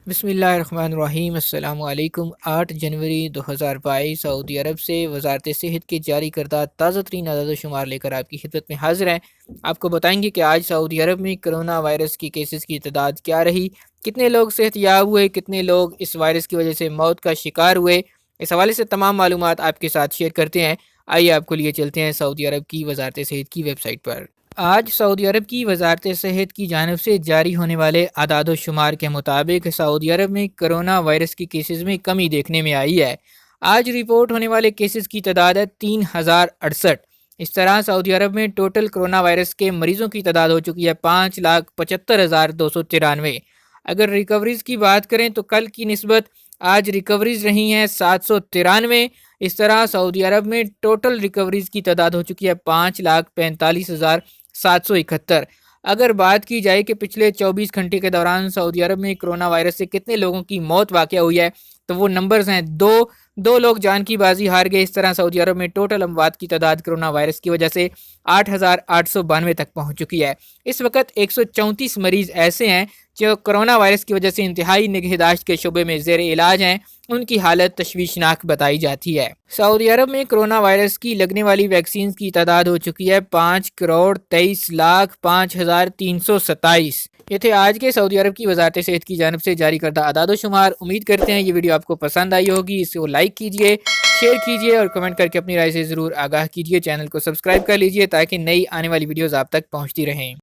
بسم اللہ الرحمن الرحیم۔ السلام علیکم۔ 8 جنوری 2022 سعودی عرب سے وزارت صحت کے جاری کردہ تازہ ترین اعداد و شمار لے کر آپ کی خدمت میں حاضر ہیں۔ آپ کو بتائیں گے کہ آج سعودی عرب میں کرونا وائرس کی کیسز کی تعداد کیا رہی، کتنے لوگ صحت یاب ہوئے، کتنے لوگ اس وائرس کی وجہ سے موت کا شکار ہوئے۔ اس حوالے سے تمام معلومات آپ کے ساتھ شیئر کرتے ہیں۔ آئیے آپ کو لیے چلتے ہیں سعودی عرب کی وزارت صحت کی ویب سائٹ پر۔ آج سعودی عرب کی وزارت صحت کی جانب سے جاری ہونے والے اعداد و شمار کے مطابق سعودی عرب میں کرونا وائرس کی کیسز میں کمی دیکھنے میں آئی ہے۔ آج رپورٹ ہونے والے کیسز کی تعداد ہے 3068۔ اس طرح سعودی عرب میں ٹوٹل کرونا وائرس کے مریضوں کی تعداد ہو چکی ہے 5,75,293۔ اگر ریکوریز کی بات کریں تو کل کی نسبت آج ریکوریز رہی ہیں 793۔ اس طرح سعودی عرب میں ٹوٹل ریکوریز کی تعداد ہو چکی ہے 5,45,771۔ اگر بات کی جائے کہ پچھلے 24 گھنٹے کے دوران سعودی عرب میں کرونا وائرس سے کتنے لوگوں کی موت واقع ہوئی ہے تو وہ نمبرز ہیں دو لوگ جان کی بازی ہار گئے۔ اس طرح سعودی عرب میں ٹوٹل اموات کی تعداد کرونا وائرس کی وجہ سے 8,892 تک پہنچ چکی ہے۔ اس وقت 134 مریض ایسے ہیں جو کرونا وائرس کی وجہ سے انتہائی نگہداشت کے شعبے میں زیر علاج ہیں، ان کی حالت تشویشناک بتائی جاتی ہے۔ سعودی عرب میں کرونا وائرس کی لگنے والی ویکسین کی تعداد ہو چکی ہے 5,23,05,327۔ یہ تھے آج کے سعودی عرب کی وزارت صحت کی جانب سے جاری کردہ اعداد و شمار۔ امید کرتے ہیں یہ ویڈیو آپ کو پسند آئی ہوگی۔ اس کو لائک کیجئے، شیئر کیجئے اور کمنٹ کر کے اپنی رائے سے ضرور آگاہ کیجئے۔ چینل کو سبسکرائب کر لیجئے تاکہ نئی آنے والی ویڈیوز آپ تک پہنچتی رہیں۔